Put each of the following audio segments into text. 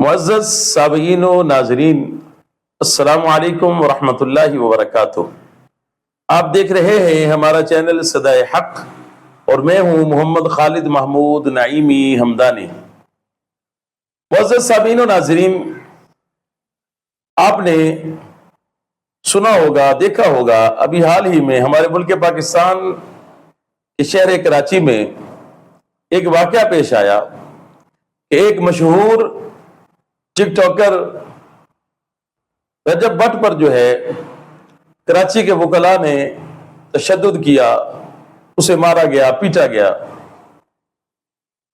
मुअज़्ज़ज़ सामीईन व नाज़रीन, अस्सलामु अलैकुम व रहमतुल्लाहि व बरकातुहू। आप देख रहे हैं हमारा चैनल सदाए हक और मैं हूं मोहम्मद खालिद महमूद नईमी हमदानी। मुअज़्ज़ज़ सामीईन व नाज़रीन, आपने सुना होगा, देखा होगा, अभी हाल ही में हमारे मुल्क पाकिस्तान के शहर कराची में एक वाक़या पेश आया कि एक मशहूर टिकटॉकर रजब भट्ट पर जो है कराची के वकला ने तशद्दुद किया, उसे मारा गया, पीटा गया।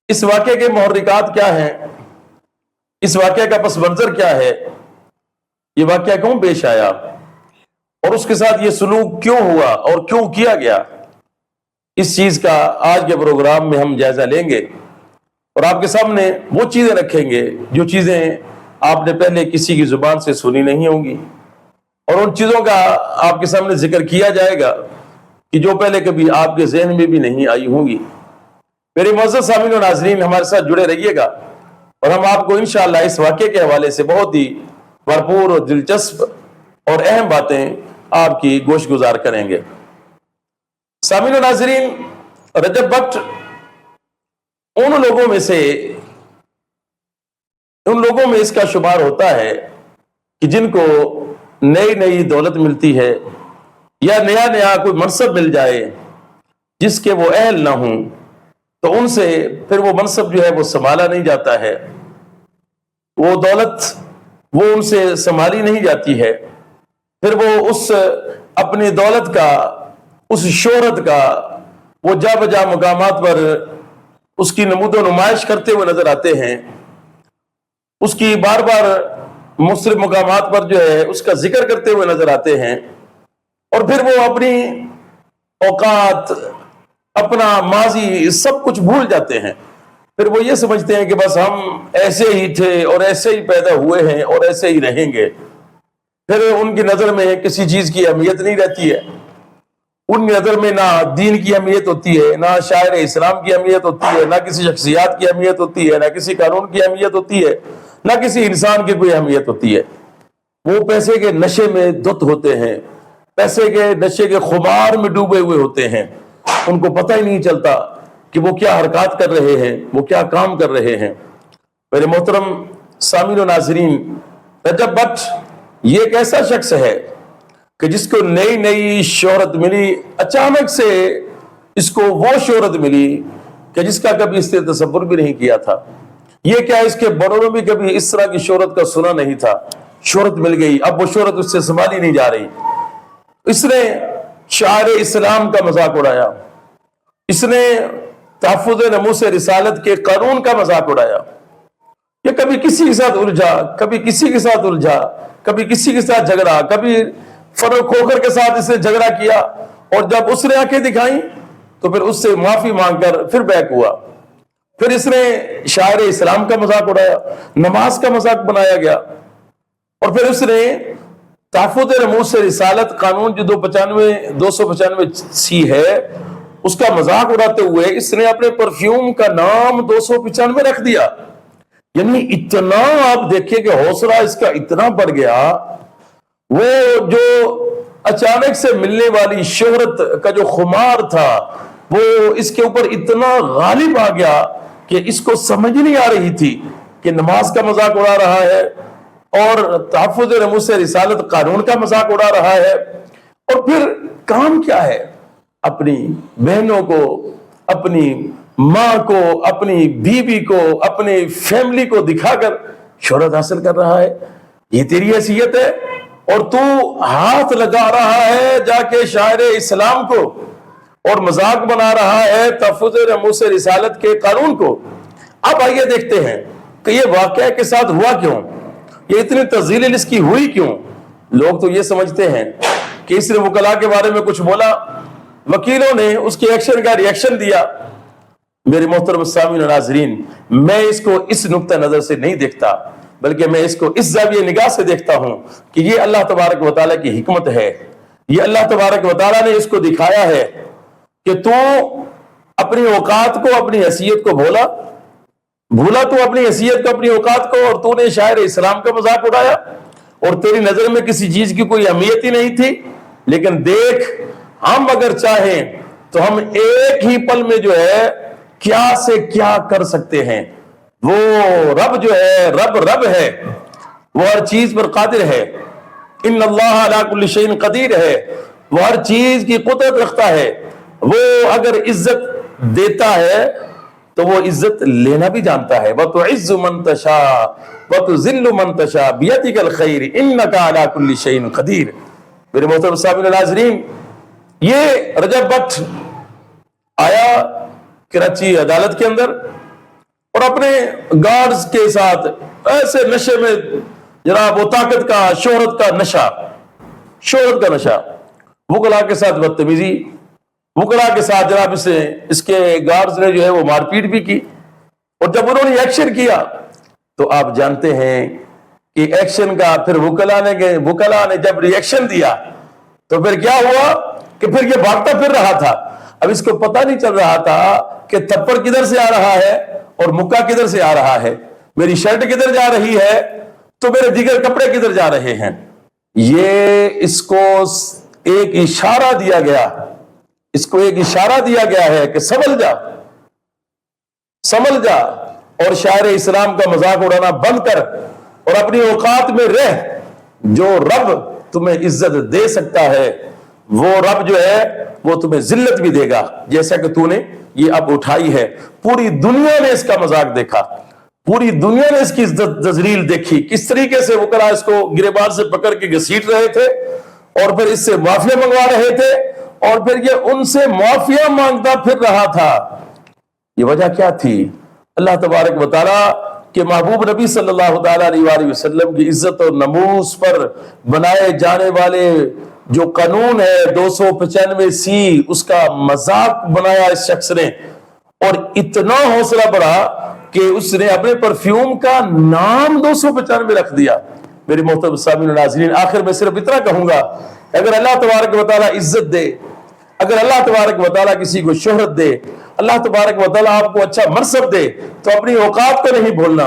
इस वाक़े के मुहर्रिकात क्या हैं, इस वाक़े का पस मंजर क्या है, ये वाक़या क्यों पेश आया और उसके साथ ये सलूक क्यों हुआ और क्यों किया गया, इस चीज का आज के प्रोग्राम में हम जायजा लेंगे और आपके सामने वो चीजें रखेंगे जो चीजें आपने पहले किसी की जुबान से सुनी नहीं होंगी और उन चीजों का आपके सामने जिक्र किया जाएगा कि जो पहले कभी आपके ज़हन में भी नहीं आई होंगी। मेरे मुअज़्ज़ज़ सामीईन व नाज़रीन, हमारे साथ जुड़े रहिएगा और हम आपको इंशाअल्लाह इस वाक़े के हवाले से बहुत ही भरपूर और दिलचस्प और अहम बातें आपकी गोश गुजार करेंगे। सामीईन व नाज़रीन, रजब भट्ट उन लोगों में इसका शुमार होता है कि जिनको नई नई दौलत मिलती है या नया नया कोई मनसब मिल जाए जिसके वो अहल ना हों, तो उनसे फिर वो मनसब जो है वो संभाला नहीं जाता है, वो दौलत वो उनसे संभाली नहीं जाती है। फिर वो उस अपनी दौलत का, उस शोहरत का वो जा बजा मुकामात पर उसकी नमूदो नुमाइश करते हुए नजर आते हैं, उसकी बार बार मुख्तलिफ मुकामात पर जो है उसका जिक्र करते हुए नजर आते हैं और फिर वो अपनी औकात, अपना माजी सब कुछ भूल जाते हैं। फिर वो ये समझते हैं कि बस हम ऐसे ही थे और ऐसे ही पैदा हुए हैं और ऐसे ही रहेंगे। फिर उनकी नजर में किसी चीज की अहमियत नहीं रहती है, उनकी नजर में ना दीन की अहमियत होती है, ना शायर इस्लाम की अहमियत होती है, ना किसी शख्सियात की अहमियत होती है, ना किसी कानून की अहमियत होती है, ना किसी इंसान की कोई अहमियत होती है। वो पैसे के नशे में धुत होते हैं, पैसे के नशे के खुमार में डूबे हुए होते हैं। उनको पता ही नहीं चलता कि वो क्या हरकत कर रहे हैं, वो क्या काम कर रहे हैं। मेरे मोहतरम सामीईन व नाज़रीन, रजब भट्ट ये एक ऐसा शख्स है कि जिसको नई नई शोहरत मिली, अचानक से इसको वो शोहरत मिली कि जिसका कभी इसने तसव्वुर भी नहीं किया था। ये क्या, इसके बड़ों ने भी कभी इस तरह की शोहरत का सुना नहीं था। शोहरत मिल गई, अब वो शोहरत उससे संभाली नहीं जा रही। इसने शायर इस्लाम का मजाक उड़ाया, इसने तहफ़्फ़ुज़ नमूस रिसालत के कानून का मजाक उड़ाया। ये कभी किसी के साथ उलझा, कभी किसी के साथ उलझा, कभी किसी के साथ झगड़ा, कभी फरूख खोखर के साथ इसने झगड़ा किया और जब उसने आंखें दिखाई तो फिर उससे माफी मांगकर फिर बैक हुआ। फिर इसने शायर इस्लाम का मजाक उड़ाया, नमाज का मजाक बनाया गया और फिर उसने तहफ़्फ़ुज़ नमूस रिसालत कानून जो 295 सी है उसका मजाक उड़ाते हुए इसने अपने परफ्यूम का नाम 295 रख दिया। यानी इतना आप देखिए कि हौसला इसका इतना बढ़ गया, वो जो अचानक से मिलने वाली शोहरत का जो खुमार था वो इसके ऊपर इतना गालिब आ गया कि इसको समझ नहीं आ रही थी कि नमाज का मजाक उड़ा रहा है और तहफ़्फ़ुज़ नमूस रिसालत कानून का मजाक उड़ा रहा है और फिर काम क्या है, अपनी बहनों को, अपनी माँ को, अपनी बीवी को, अपनी फैमिली को दिखाकर शोहरत हासिल कर रहा है। ये तेरी हैसियत है और तू हाथ लगा रहा है जाके शायर इस्लाम को और मजाक बना रहा है तहफ़्फ़ुज़ नमूस रिसालत के कानून को। अब आइए देखते हैं कि ये वाक़या के साथ हुआ क्यों, ये इतनी तज़लील इसकी हुई क्यों। लोग तो ये समझते हैं कि इसने वकला के बारे में कुछ बोला, वकीलों ने उसके एक्शन का रिएक्शन दिया। मेरे मोहतरम सामीईन व नाज़रीन, मैं इसको इस नुक्ता नजर से नहीं देखता, बल्कि मैं इसको इस ज़ाविये निगाह से देखता हूं कि ये अल्लाह तबारक व तआला की हिकमत है। ये अल्लाह तबारक व तआला ने इसको दिखाया है कि तू अपनी औकात को, अपनी हैसियत को भूला بھولا تو اپنی حیثیت کو، اپنی اوقات کو، اور تو نے شاعر اسلام کا مذاق اڑایا اور تیری نظر میں کسی چیز کی کوئی اہمیت ہی نہیں تھی۔ لیکن دیکھ، ہم اگر چاہیں تو ہم ایک ہی پل میں جو ہے کیا سے کیا کر سکتے ہیں۔ وہ رب جو ہے، رب ہے، وہ ہر چیز پر قادر ہے۔ ان اللہ علی کل شیء قدیر ہے، وہ ہر چیز کی قدرت رکھتا ہے۔ وہ اگر عزت دیتا ہے تو وہ عزت لینا بھی جانتا ہے۔ وَتُعِزُّ مَن تَشَاءُ وَتُذِلُّ مَن تَشَاءُ بِيَدِكَ الْخَيْرُ إِنَّكَ عَلَى كُلِّ شَيْءٍ قَدِيرٌ۔ میرے محترم سامعین ناظرین، یہ رجب بٹ آیا کراچی عدالت کے اندر اور اپنے گارڈز کے ساتھ ایسے نشے میں، جناب وہ طاقت کا، شہرت کا نشہ، وکلا کے ساتھ بدتمیزی، وکلا کے ساتھ جناب اس کے گارڈز نے جو ہے وہ مار پیٹ بھی کی۔ اور جب انہوں نے ایکشن کیا تو آپ جانتے ہیں کہ ایکشن کا پھر وکلا نے جب ری ایکشن دیا تو پھر کیا ہوا کہ پھر یہ بھاگتا پھر رہا تھا۔ اب اس کو پتہ نہیں چل رہا تھا کہ تھپڑ کدھر سے آ رہا ہے اور مکہ کدھر سے آ رہا ہے، میری شرٹ کدھر جا رہی ہے تو میرے دیگر کپڑے کدھر جا رہے ہیں۔ یہ اس کو ایک اشارہ دیا گیا ہے کہ سنبھل جا اور شاعر اسلام کا مذاق اڑانا بند کر اور اپنی اوقات میں رہ۔ جو رب تمہیں عزت دے سکتا ہے وہ رب جو ہے وہ تمہیں ذلت بھی دے گا، جیسا کہ تو نے یہ اب اٹھائی ہے۔ پوری دنیا نے اس کا مذاق دیکھا، پوری دنیا نے اس کی تذلیل دیکھی، کس طریقے سے وکلا اس کو گریبان سے پکڑ کے گھسیٹ رہے تھے اور پھر اس سے معافیا منگوا رہے تھے اور پھر یہ ان سے معافیا مانگتا پھر رہا تھا۔ یہ وجہ کیا تھی؟ اللہ تبارک و تعالیٰ کہ محبوب نبی صلی اللہ تعالیٰ علیہ وآلہ وسلم کی عزت اور نموز پر بنائے جانے والے جو قانون ہے 295 اس کا مذاق بنایا اس شخص نے، اور اتنا حوصلہ بڑھا کہ اس نے اپنے پرفیوم کا نام 295 رکھ دیا۔ میرے محترم سامعین و ناظرین، آخر میں صرف اتنا کہوں گا، اگر اللہ تبارک و تعالیٰ عزت دے، اگر اللہ تبارک و تعالیٰ کسی کو شہرت دے، اللہ تبارک و تعالیٰ آپ کو اچھا منصب دے، تو اپنی اوقات کو نہیں بھولنا،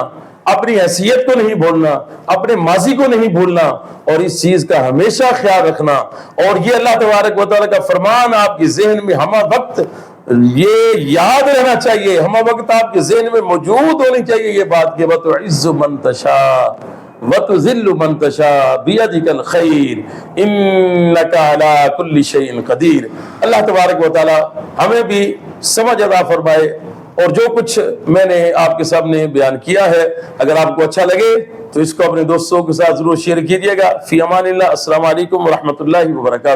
اپنی حیثیت کو نہیں بھولنا، اپنے ماضی کو نہیں بھولنا، اور اس چیز کا ہمیشہ خیال رکھنا۔ اور یہ اللہ تبارک و تعالیٰ کا فرمان آپ کے ذہن میں ہمہ وقت یہ یاد رہنا چاہیے، ہمہ وقت آپ کے ذہن میں موجود ہونی چاہیے یہ بات کہ وَتُعِزُّ مَن تَشَاءُ وَتُذِلُّ مَن تَشَاءُ بِيَدِكَ الْخَيْرُ إِنَّكَ عَلَى كُلِّ شَيْءٍ قَدِيرٌ۔ اللہ تبارک و تعالیٰ ہمیں بھی سمجھ عطا فرمائے، اور جو کچھ میں نے آپ کے سامنے بیان کیا ہے اگر آپ کو اچھا لگے تو اس کو اپنے دوستوں کے ساتھ ضرور شیئر کیجیے گا۔ فی امان اللہ، السلام علیکم ورحمۃ اللہ وبرکاتہ۔